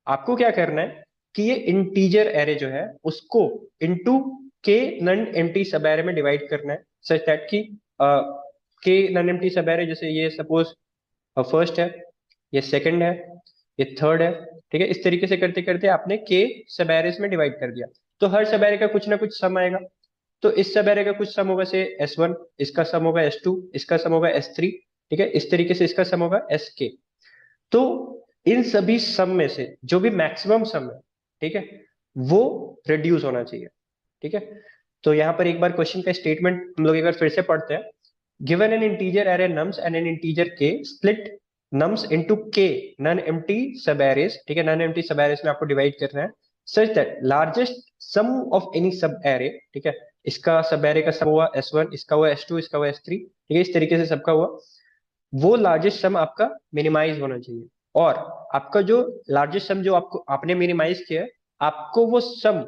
आपको क्या करना है कि ये इंटीजर एरे जो है उसको इनटू के नन एम्प्टी सब एरे में डिवाइड करना है, सच दैट कि के नन एम्प्टी सब एरे, जैसे ये सपोज फर्स्ट है, ये सेकंड है, ये थर्ड है, ठीक है, इस तरीके से करते करते आपने के सब एरेज में डिवाइड कर दिया, तो हर सब एरे का कुछ ना कुछ सम आएगा। तो इस सब एरे का कुछ सम होगा से S1, इसका सम होगा S2, इसका सम होगा S3, ठीक है, इस तरीके से इसका सम होगा SK। तो इन सभी सम में से जो भी मैक्सिमम सम है, ठीक है, वो रिड्यूस होना चाहिए। ठीक है, तो यहाँ पर एक बार क्वेश्चन का स्टेटमेंट हम लोग एक बार फिर से पढ़ते हैं। Given an integer array nums and N integer के, स्प्लिट नम्स इनटू के नॉन एम्प्टी सब एरेज, ठीक है, नॉन एम्प्टी सब एरेज में आपको डिवाइड करना है, such that largest sum of any sub array, ठीक है, इसका सब एरे का सम हुआ S1, इसका हुआ S2, इसका हुआ S3, ठीक है, इस तरीके से सबका हुआ, वो लार्जेस्ट सम आपका मिनिमाइज होना चाहिए। और आपका जो लार्जेस्ट सम जो आपको आपने मिनिमाइज किया है, आपको वो सम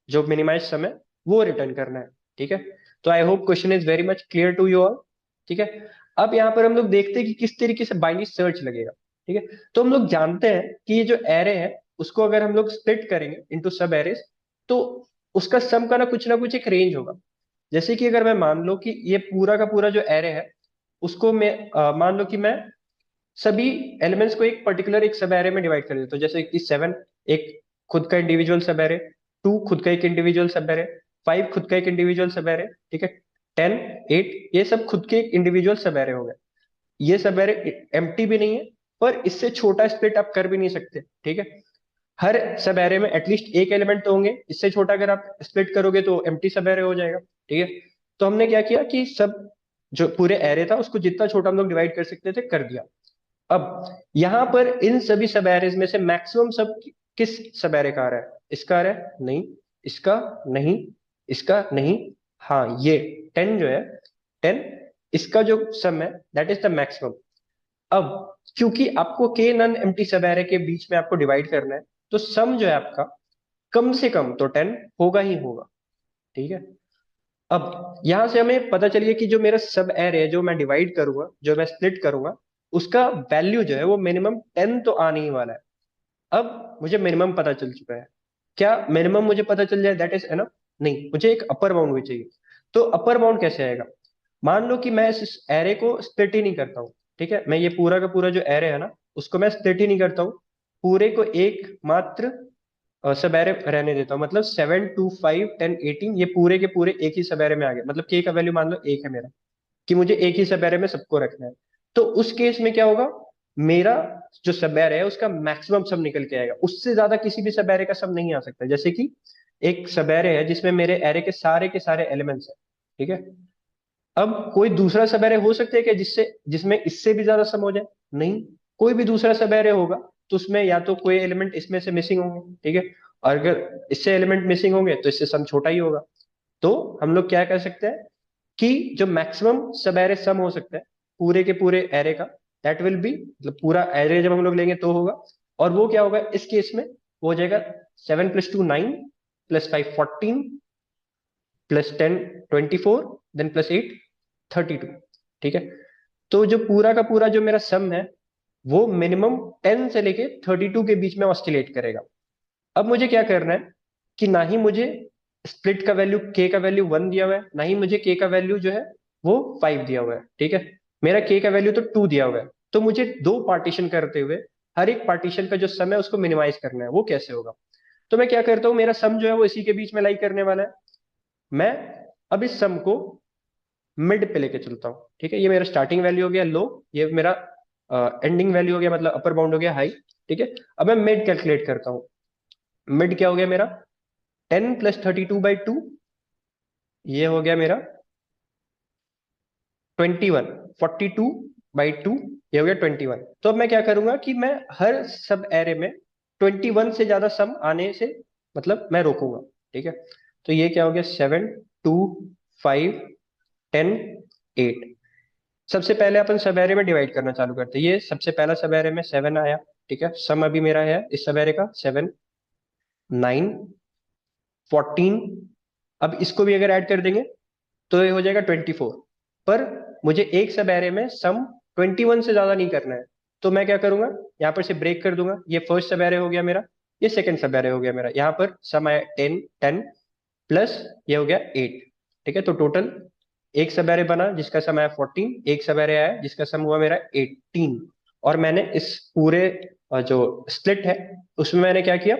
जो मिनिमाइज सम है वो रिटर्न करना है। ठीक है, तो I hope question is very much clear to you all. ठीक है, अब यहाँ पर हम लोग देखते हैं कि किस तरीके से बाइनरी सर्च लगेगा। ठीक है, तो हम लोग जानते हैं कि ये जो एरे है उसको अगर हम लोग स्प्लिट करेंगे इनटू सब एरेज, तो उसका सम का ना कुछ एक रेंज होगा। जैसे कि अगर मैं मान लो कि ये पूरा का पूरा जो एरे है उसको मैं मान लो कि मैं सभी एलिमेंट्स को एक पर्टिकुलर एक सब एरे में डिवाइड कर देता हूँ, जैसे कि 7 एक खुद का इंडिविजुअल सब एरे, 2 खुद का एक इंडिविजुअल सब एरे, 5 खुद का एक इंडिविजुअल सब एरे, ठीक है, 10, 8 ये सब खुद के एक इंडिविजुअल सब एरे हो गए। ये सब एरे एम्प्टी भी नहीं है, पर इससे छोटा स्प्लिट आप कर भी नहीं सकते। ठीक है, हर सब एरे में एटलीस्ट एक एलिमेंट तो होंगे, इससे छोटा अगर आप स्प्लिट करोगे तो एम्प्टी सब एरे हो जाएगा। ठीक है, तो हमने क्या किया कि सब जो पूरे एरे था उसको जितना छोटा हम लोग डिवाइड कर सकते थे कर दिया। अब यहां पर इन सभी सब एरेज में से मैक्सिमम सब किस सब एरे का आ रहा है? इसका आ रहा है नहीं, इसका नहीं, इसका नहीं, हाँ ये 10 जो है, 10 इसका जो सम है दैट इज द मैक्सिमम। अब क्योंकि आपको के नन एम्प्टी सब एरे के बीच में आपको डिवाइड करना है, तो सम जो है आपका कम से कम तो 10 होगा ही होगा। ठीक है, अब यहां से हमें पता चलिए कि जो मेरा सब एरे है जो मैं डिवाइड करूंगा, जो मैं स्प्लिट करूंगा, उसका वैल्यू जो है वो मिनिमम 10 तो आने ही वाला है। अब मुझे मिनिमम पता चल चुका है। क्या मिनिमम मुझे पता चल जाए दैट इज एनफ? नहीं, मुझे एक अपर बाउंड भी चाहिए। तो अपर बाउंड कैसे आएगा? मान लो कि मैं इस एरे को स्प्लिट ही नहीं करता हूँ। ठीक है, मैं ये पूरा का पूरा जो एरे है ना उसको मैं स्प्लिट ही नहीं करता हूँ, पूरे को एक मात्र सब एरे रहने देता हूँ। मतलब 7, 2, 5, 10, 18 ये पूरे के पूरे एक ही सब एरे में आ गए। मतलब के का वैल्यू मान लो एक है मेरा, कि मुझे एक ही सब एरे में सबको रखना है। तो उस केस में क्या होगा, मेरा जो सब एरे है उसका मैक्सिमम सम निकल के आएगा, उससे ज्यादा किसी भी सब एरे का सम नहीं आ सकता। जैसे कि एक सब एरे है जिसमें मेरे एरे के सारे एलिमेंट्स है। ठीक है, अब कोई दूसरा सब एरे हो सकता है क्या जिसमें इससे भी ज्यादा सम हो जाए? नहीं, कोई भी दूसरा सब एरे होगा तो उसमें या तो कोई एलिमेंट इसमें से मिसिंग होंगे, ठीक है, और अगर इससे एलिमेंट मिसिंग होंगे तो इससे सम छोटा ही होगा। तो हम लोग क्या कर सकते हैं कि जो मैक्सिमम सब एरे सम हो सकता है पूरे के पूरे एरे का, दैट विल बी, मतलब पूरा एरे जब हम लोग लेंगे तो होगा, और वो क्या होगा इस केस में, वो हो जाएगा 7 + 2 9, +5 14, +10 24, देन +8 32। ठीक है, तो जो पूरा का पूरा जो मेरा सम है वो मिनिमम 10 से लेके 32 के बीच में ऑस्किलेट करेगा। अब मुझे क्या करना है कि ना ही मुझे स्प्लिट का वैल्यू के का वैल्यू 1 दिया हुआ है, ना ही मुझे के का वैल्यू जो है वो 5 दिया हुआ है। ठीक है, मेरा के का वैल्यू तो 2 दिया हुआ है। तो मुझे दो पार्टीशन करते हुए हर एक पार्टीशन का जो सम है उसको मिनिमाइज करना है। वो कैसे होगा? तो मैं क्या करता हूँ, मेरा सम जो है वो इसी के बीच में लाई करने वाला है। मैं अब इस सम को मिड पे लेके चलता हूँ। ठीक है, ये मेरा स्टार्टिंग वैल्यू हो गया लो, ये मेरा एंडिंग वैल्यू हो गया, मतलब अपर बाउंड हो गया हाई। ठीक है, अब मैं मिड कैलकुलेट करता हूँ। मिड क्या हो गया मेरा? 10 + 32/2, ये हो गया मेरा 21, 42/2, ये हो गया 21। तो अब मैं क्या करूंगा कि मैं हर सब एरे में 21 से ज्यादा सम आने से मतलब मैं रोकूंगा। ठीक है, तो ये क्या हो गया 7, 2, 5, 10, 8। सबसे पहले अपन सब एरे में डिवाइड करना चालू करते हैं। ये सबसे पहला सब एरे में 7 आया। ठीक है, सम अभी मेरा है इस सब एरे का 7, 9, 14। अब इसको भी अगर ऐड कर देंगे तो ये हो जाएगा 24। पर मुझे एक सब एरे में सम 21 से ज्यादा नहीं करना है, तो मैं क्या करूंगा, यहाँ पर से ब्रेक कर दूंगा। ये फर्स्ट सब एरे हो गया मेरा, ये सेकंड सब एरे हो गया मेरा। यहाँ पर सम आया 10, 10 प्लस ये हो गया 8। ठीक है, तो टोटल एक सब एरे बना जिसका सम आया 14, एक सब एरे आया जिसका सम हुआ मेरा 18। और मैंने इस पूरे जो स्प्लिट है उसमें मैंने क्या किया,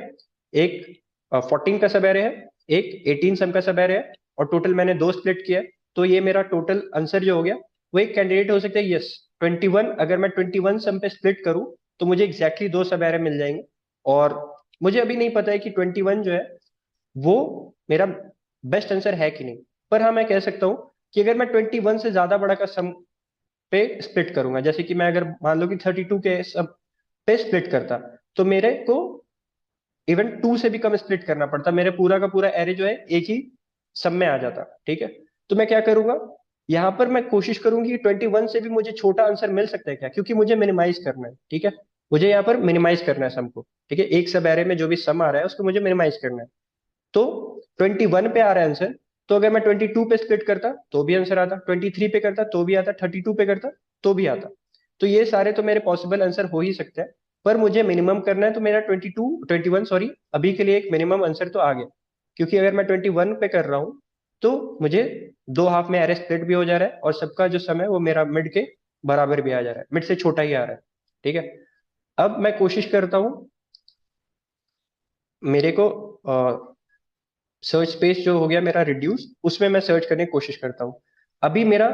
एक 14 का सब एरे है, एक 18 सम का सब एरे है, और टोटल मैंने दो स्प्लिट किया है। तो ये मेरा टोटल आंसर जो हो गया वो एक कैंडिडेट हो सकता है, यस 21। अगर मैं 21 सम पे स्प्लिट करूं तो मुझे एग्जैक्टली दो सब एरे मिल जाएंगे। और मुझे अभी नहीं पता है कि 21 जो है वो मेरा बेस्ट आंसर है कि नहीं, पर हाँ मैं कह सकता हूँ कि अगर मैं 21 से ज्यादा बड़ा का सम पे स्प्लिट करूंगा, जैसे कि मैं अगर मान लो कि 32 के सम पे स्प्लिट करता, तो मेरे को इवन 2 से भी कम स्प्लिट करना पड़ता, मेरे पूरा का पूरा एरे जो है एक ही सम में आ जाता। ठीक है, तो मैं क्या करूंगा, यहाँ पर मैं कोशिश करूंगी कि 21 से भी मुझे छोटा आंसर मिल सकता है क्या, क्योंकि मुझे मिनिमाइज करना है। ठीक है, मुझे यहाँ पर मिनिमाइज करना है सम को। ठीक है, एक सब एरे में जो भी सम आ रहा है उसको मुझे मिनिमाइज करना है। तो 21 पे आ रहा है आंसर, तो अगर मैं 22 पे स्प्लिट करता तो भी आंसर आता, 23 पे करता तो भी आता, 32 पे करता तो भी आता। तो ये सारे तो मेरे पॉसिबल आंसर हो ही सकते हैं, पर मुझे मिनिमम करना है। तो मेरा 21 सॉरी, अभी के लिए एक मिनिमम आंसर तो आ गया, क्योंकि अगर मैं 21 पे कर रहा हूँ तो मुझे दो हाफ में एरे स्प्लिट भी हो जा रहा है, और सबका जो सम है वो मेरा मिड के बराबर भी आ जा रहा है, मिड से छोटा ही आ रहा है। ठीक है, अब मैं कोशिश करता हूँ, मेरे को सर्च स्पेस जो हो गया मेरा रिड्यूस, उसमें मैं सर्च करने की कोशिश करता हूँ। अभी मेरा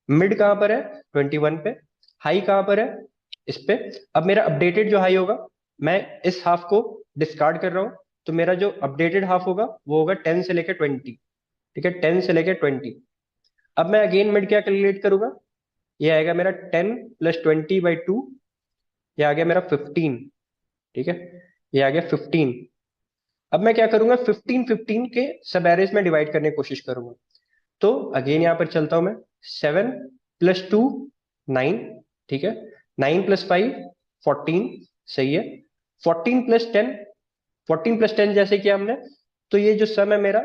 मिड कहाँ पर है, 21 पे। हाई कहाँ पर है, इस पे। अब मेरा अपडेटेड जो हाई होगा, मैं इस हाफ को डिस्कार्ड कर रहा हूँ, तो मेरा जो अपडेटेड हाफ होगा वो होगा 10 से लेकर 20। ठीक है, 10 से लेकर 20। अब मैं अगेन मिड क्या कैलकुलेट करूंगा, ये आएगा मेरा 10 प्लस 20/2, ये आ गया मेरा 15। ठीक है, ये आ गया 15। अब मैं क्या करूंगा, 15 15 के सब एरेज में डिवाइड करने की कोशिश करूंगा। तो अगेन यहां पर चलता हूं मैं, 7 + 2 9। ठीक है, 9 + 5 14। सही है, 14 + 10, 14 + 10 जैसे कि हमने, तो ये जो सम है मेरा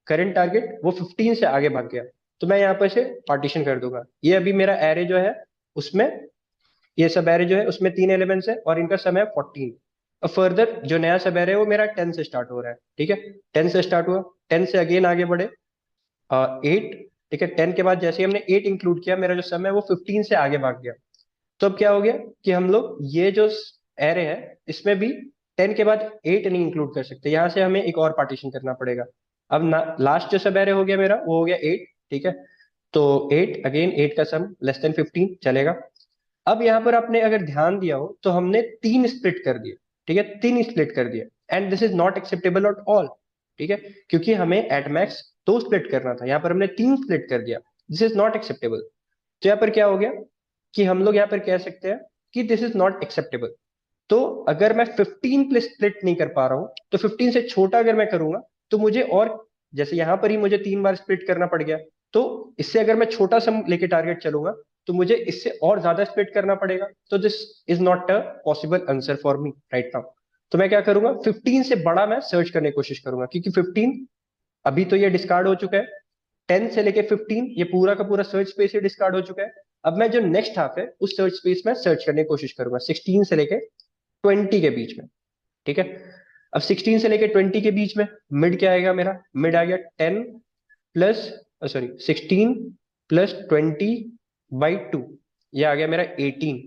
करंट टारगेट वो 15 से आगे भाग गया। तो मैं यहाँ पर से पार्टीशन कर दूंगा, ये अभी मेरा एरे जो है उसमें, ये सब एरे जो है उसमें तीन एलिमेंट्स है और इनका सम है 14। अब फर्दर जो नया सब एरे है वो मेरा 10 से स्टार्ट हो रहा है। ठीक है, 10 से स्टार्ट हुआ, 10 से अगेन आगे बढ़े 8। ठीक है, 10 के बाद जैसे ही हमने 8 इंक्लूड किया, मेरा जो सम है वो 15 से आगे भाग गया। तो अब क्या हो गया कि हम लोग ये जो एरे है इसमें भी 10 के बाद 8 नहीं इंक्लूड कर सकते, यहाँ से हमें एक और पार्टीशन करना पड़ेगा। अब ना लास्ट जो सब एरे हो गया मेरा वो हो गया 8। ठीक है, तो 8 अगेन, 8 का सम लेस देन 15 चलेगा। अब यहाँ पर आपने अगर ध्यान दिया हो तो हमने तीन स्प्लिट कर दिए। ठीक है, तीन स्प्लिट कर दिए, and this is not acceptable at all. ठीक है, क्योंकि हमें एट मैक्स दो स्प्लिट करना था, यहाँ पर हमने तीन स्प्लिट कर दिया। This is not acceptable. तो यहाँ पर क्या हो गया कि हम लोग यहाँ पर कह सकते हैं कि दिस इज नॉट एक्सेप्टेबल। तो अगर मैं 15 पे स्प्लिट नहीं कर पा रहा हूं, तो 15 से छोटा अगर मैं करूंगा तो मुझे और, जैसे यहां पर ही मुझे तीन बार स्प्लिट करना पड़ गया, तो इससे अगर मैं छोटा सम लेके टारगेट चलूंगा तो मुझे इससे और ज्यादा स्प्लिट करना पड़ेगा। तो this is not a possible answer for me right now. तो मैं क्या करूंगा, 15 से बड़ा मैं सर्च करने की कोशिश करूंगा, क्योंकि 15 अभी तो ये डिस्कार्ड हो चुका है। 10 से लेके 15 ये पूरा का पूरा सर्च स्पेस ही डिस्कार्ड हो चुका है। अब मैं जो नेक्स्ट हाफ है उस सर्च स्पेस में सर्च करने की कोशिश करूंगा 16 से लेके 20 के बीच में। ठीक है, अब 16 से लेके 20 के बीच में मिड क्या आएगा मेरा, मिड आ गया 10 प्लस, सॉरी 16 प्लस 20/2, ये आ गया मेरा 18।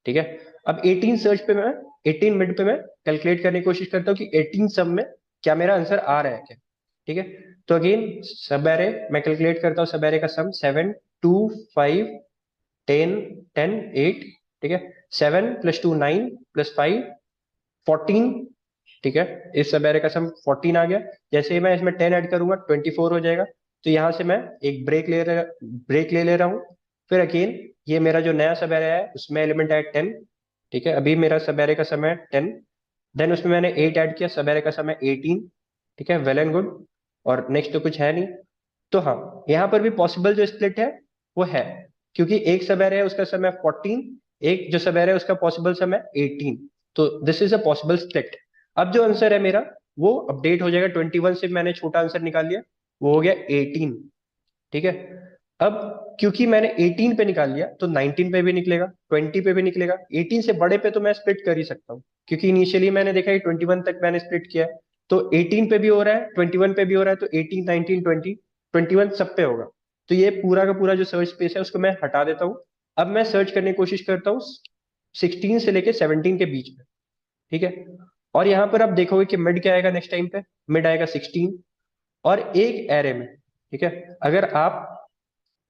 ठीक है, अब 18 सर्च पे मैं, 18 मिड पे मैं कैलकुलेट करने की कोशिश करता हूँ कि 18 सब में क्या मेरा आंसर आ रहा है क्या। ठीक है, तो अगेन सब एरे मैं कैलकुलेट करता हूँ, सब एरे का सम 7 2 5 10 10 8। ठीक है, 7 + 2 9 + 5 14। ठीक है, इस सब एरे का सम 14 आ गया। जैसे ही मैं इसमें 10 ऐड करूंगा 24 हो जाएगा। तो यहां से मैं एक ब्रेक ले ले रहा हूँ। फिर अगेन ये मेरा जो नया सब एरे है उसमें एलिमेंट है 10। ठीक है, अभी मेरा सब एरे का समय है 10, देन उसमें मैंने 8 ऐड किया, सब एरे का समय 18। ठीक है, वेल एंड गुड, और नेक्स्ट तो कुछ है नहीं। तो हाँ, यहाँ पर भी पॉसिबल जो स्प्लिट है वो है, क्योंकि एक सब एरे है उसका समय 14, एक जो सब एरे है उसका पॉसिबल समय 18। तो this is a possible split. अब जो आंसर है मेरा वो अपडेट हो जाएगा, 21 से मैंने छोटा आंसर निकाल लिया, वो हो गया 18। ठीक है, अब क्योंकि मैंने 18 पे निकाल लिया तो 19 पे भी निकलेगा, 20 पे भी निकलेगा, 18 से बड़े पे तो मैं स्प्लिट कर ही सकता हूँ, क्योंकि इनिशियली मैंने देखा कि 21 तक मैंने स्प्लिट किया है। तो 18 पे भी हो रहा है, 21 पे भी हो रहा है, तो 18 19 20 21 सब पे होगा। तो ये पूरा का पूरा जो सर्च स्पेस है उसको मैं हटा देता हूँ। अब मैं सर्च करने की कोशिश करता हूँ 16 से लेके 17 के बीच में। ठीक है। और यहाँ पर आप देखोगे कि मिड क्या आएगा नेक्स्ट टाइम पे, मिड आएगा 16। और एक एरे में, ठीक है, अगर आप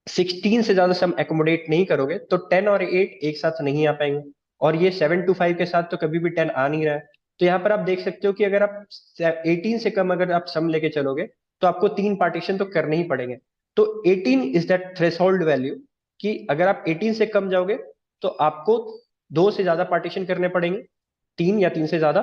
16 से ज्यादा सम एकोमोडेट नहीं करोगे तो 10 और 8 एक साथ नहीं आ पाएंगे। और ये 7 to 5 के साथ तो कभी भी 10 आ नहीं रहा है। तो यहाँ पर आप देख सकते हो कि अगर आप 18 से कम अगर आप सम लेके चलोगे तो आपको 3 पार्टीशन तो करने ही पड़ेंगे। तो 18 इज दैट थ्रेशोल्ड वैल्यू, कि अगर आप 18 से कम जाओगे तो आपको 2 से ज्यादा पार्टीशन करने पड़ेंगे, 3 या 3 से ज्यादा।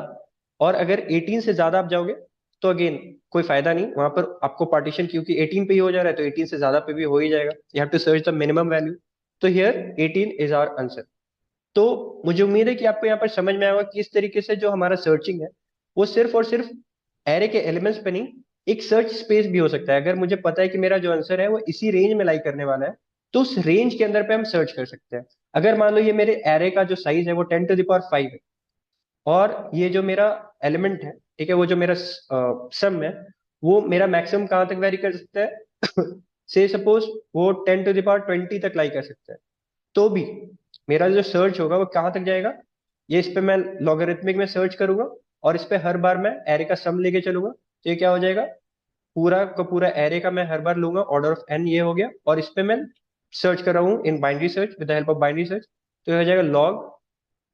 और अगर 18 से ज्यादा आप जाओगे तो अगेन कोई फायदा नहीं वहां पर आपको पार्टीशन, क्योंकि 18 पे ही हो जा रहा है तो 18 से ज्यादा पे भी हो ही जाएगा। You have to search the minimum value. तो हियर 18 इज आवर आंसर। तो मुझे उम्मीद है कि आपको यहाँ पर समझ में आएगा कि इस तरीके से जो हमारा सर्चिंग है वो सिर्फ और सिर्फ एरे के एलिमेंट्स पे नहीं, एक सर्च स्पेस भी हो सकता है। अगर मुझे पता है कि मेरा जो आंसर है वो इसी रेंज में लाई करने वाला है तो उस रेंज के अंदर पे हम सर्च कर सकते हैं। अगर मान लो ये मेरे एरे का जो साइज है वो 10 to the power 5 है, और ये जो मेरा एलिमेंट है, ठीक है, वो जो मेरा सम है वो मेरा मैक्सिमम कहाँ तक वेरी कर सकता है से सपोज वो 10 to the power 20 तक लाई कर सकता है। तो भी मेरा जो सर्च होगा वो कहाँ तक जाएगा, ये इस पे मैं लॉगरिथमिक में सर्च करूंगा और इस पे हर बार मैं एरे का सम लेके चलूंगा तो ये क्या हो जाएगा, पूरा का पूरा एरे का मैं हर बार लूंगा, ऑर्डर ऑफ एन ये हो गया। और इस पे मैं सर्च कर रहा हूँ in binary search, with the help of binary search. तो ये हो जाएगा लॉग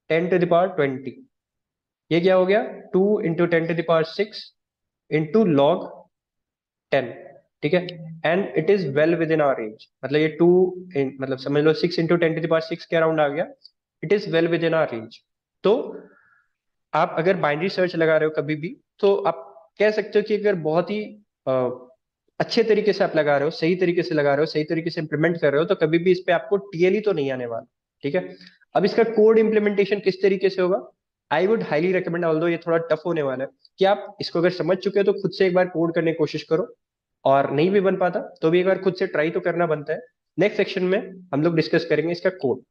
10 to the power 20। ये क्या हो गया, 2 into 10 to the power 6 into log 10। ठीक है। And it is well within our range, मतलब ये मतलब समझ लो 6 into 10 to the power 6 के अराउंड आ गया। It is well within our range. तो आप अगर बाइनरी सर्च लगा रहे हो कभी भी तो आप कह सकते हो कि अगर बहुत ही अ, अच्छे तरीके से आप लगा रहे हो, सही तरीके से लगा रहे हो, सही तरीके से इंप्लीमेंट कर रहे हो तो कभी भी इस पे आपको टीएलई तो नहीं आने वाला। ठीक है। अब इसका कोड इंप्लीमेंटेशन किस तरीके से होगा, I would highly recommend, although ये थोड़ा टफ होने वाला है, कि आप इसको अगर समझ चुके हो तो खुद से एक बार कोड करने की कोशिश करो। और नहीं भी बन पाता तो भी एक बार खुद से ट्राई तो करना बनता है। नेक्स्ट सेक्शन में हम लोग डिस्कस करेंगे इसका कोड।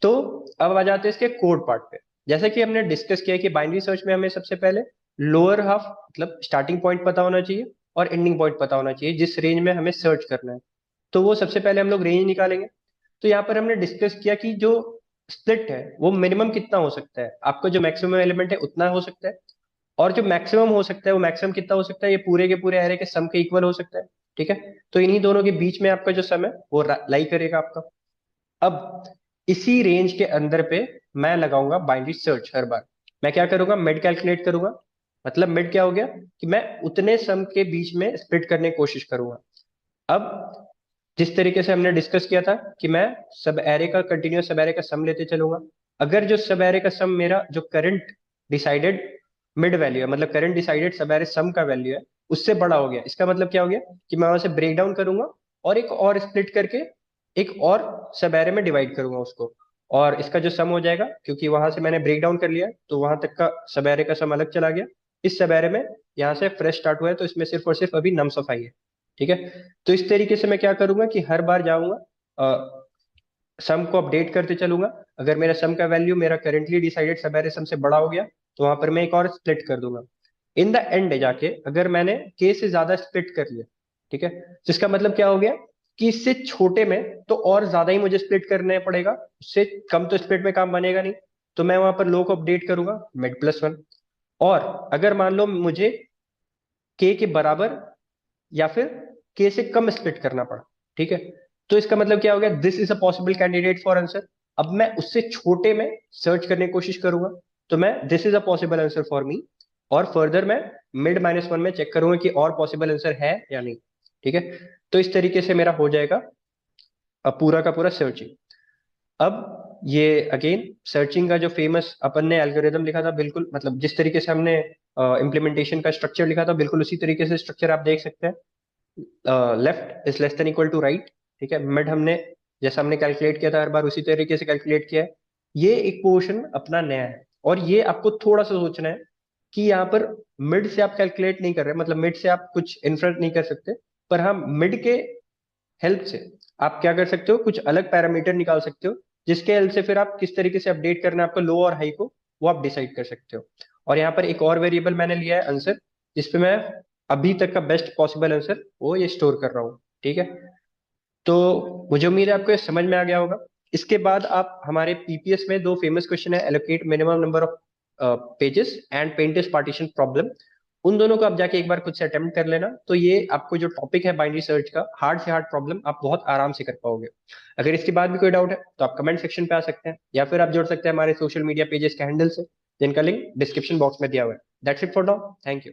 तो अब आ जाते हैं इसके कोड पार्ट पे। जैसे कि हमने डिस्कस किया कि बाइनरी सर्च में हमें सबसे पहले लोअर हाफ मतलब स्टार्टिंग पॉइंट पता होना चाहिए और एंडिंग पॉइंट पता होना चाहिए जिस रेंज में हमें सर्च करना है। तो वो सबसे पहले हम लोग रेंज निकालेंगे। तो यहाँ पर हमने डिस्कस किया कि जो स्प्लिट है वो मिनिमम कितना हो सकता है, आपका जो मैक्सिमम एलिमेंट है उतना हो सकता है। और जो मैक्सिमम हो सकता है वो मैक्सिमम कितना हो सकता है, ये पूरे के पूरे एरे के सम के इक्वल हो सकता है। ठीक है। तो इन्हीं दोनों के बीच में आपका जो सम है वो लाई करेगा आपका। अब इसी रेंज के अंदर पे मैं लगाऊंगा बाइनरी सर्च हर बार। मैं क्या करूंगा, मिड कैलकुलेट करूंगा। मतलब मिड क्या हो गया, कि मैं उतने सम के बीच में स्प्लिट करने की कोशिश करूंगा। अब जिस तरीके से हमने डिस्कस किया था कि मैं सब एरे का कंटिन्यूस सब एरे का सम लेते चलूंगा। अगर जो सब एरे का सम मेरा जो करंट डिसाइडेड मिड वैल्यू है, मतलब करंट डिसाइडेड सब एरे सम का वैल्यू है, उससे बड़ा हो गया, इसका मतलब क्या हो गया कि मैं वहां से ब्रेक डाउन करूंगा और एक और स्प्लिट करके एक और सब एरे में डिवाइड करूंगा उसको। और इसका जो सम हो जाएगा, क्योंकि वहां से मैंने ब्रेक डाउन कर लिया तो वहां तक का सब एरे का सम अलग चला गया। इस सब एरे में यहाँ से फ्रेश स्टार्ट हुआ है तो इसमें सिर्फ और सिर्फ अभी नम सफाई है। ठीक है। तो इस तरीके से मैं क्या करूंगा कि हर बार जाऊंगा, सम को अपडेट करते चलूंगा। अगर मेरा सम का वैल्यू मेरा करेंटली डिसाइडेड सब एरे सम से बड़ा हो गया तो वहां पर मैं एक और स्प्लिट कर दूंगा। इन द एंड जाके अगर मैंने के से ज्यादा स्प्लिट कर लिया, ठीक है, जिसका मतलब क्या हो गया कि इससे छोटे में तो और ज्यादा ही मुझे स्प्लिट करना पड़ेगा, उससे कम तो स्प्लिट में काम बनेगा नहीं। तो मैं वहां पर लो को अपडेट करूंगा मिड+1। और अगर मान लो मुझे के बराबर या फिर के से कम स्प्लिट करना पड़ा, ठीक है, तो इसका मतलब क्या हो गया, this is a possible candidate for answer. अब मैं उससे छोटे में सर्च करने की कोशिश करूंगा तो मैं this is a possible answer for me. और फर्दर मैं मिड-1 में चेक करूंगा कि और पॉसिबल आंसर है या नहीं। ठीक है। तो इस तरीके से मेरा हो जाएगा अब पूरा का पूरा सर्चिंग। अब ये अगेन सर्चिंग का जो फेमस अपन ने एल्गोरिदम लिखा था, बिल्कुल मतलब जिस तरीके से हमने इम्प्लीमेंटेशन का स्ट्रक्चर लिखा था बिल्कुल उसी तरीके से स्ट्रक्चर आप देख सकते हैं। Left is less than equal to right. ठीक है। मिड हमने जैसा हमने कैलकुलेट किया था हर बार उसी तरीके से कैलकुलेट किया है। ये एक पोर्शन अपना नया है और ये आपको थोड़ा सा सोचना है कि यहाँ पर मिड से आप कैलकुलेट नहीं कर रहे, मतलब मिड से आप कुछ इन्फरेंस नहीं कर सकते। पर हाँ, मिड के हेल्प से आप क्या कर सकते हो, कुछ अलग पैरामीटर निकाल सकते हो जिसके हेल्प से फिर आप किस तरीके से अपडेट करना है आपको लो और हाई को, वो आप डिसाइड कर सकते हो। और यहाँ पर एक और वेरिएबल मैंने लिया है आंसर, जिसपे मैं अभी तक का बेस्ट पॉसिबल आंसर वो ये स्टोर कर रहा हूँ। ठीक है। तो मुझे उम्मीद है आपको ये समझ में आ गया होगा। इसके बाद आप हमारे पीपीएस में दो फेमस क्वेश्चन है, allocate minimum number of pages and paint this partition problem, उन दोनों को आप जाके एक बार खुद से अटेम्प्ट कर लेना। तो ये आपको जो टॉपिक है बाइनरी सर्च का, हार्ड से हार्ड प्रॉब्लम आप बहुत आराम से कर पाओगे। अगर इसके बाद भी कोई डाउट है तो आप कमेंट सेक्शन पे आ सकते हैं, या फिर आप जुड़ सकते हैं हमारे सोशल मीडिया पेजेस के हैंडल से, जिनका लिंक डिस्क्रिप्शन बॉक्स में दिया हुआ है। That's it for now, thank you.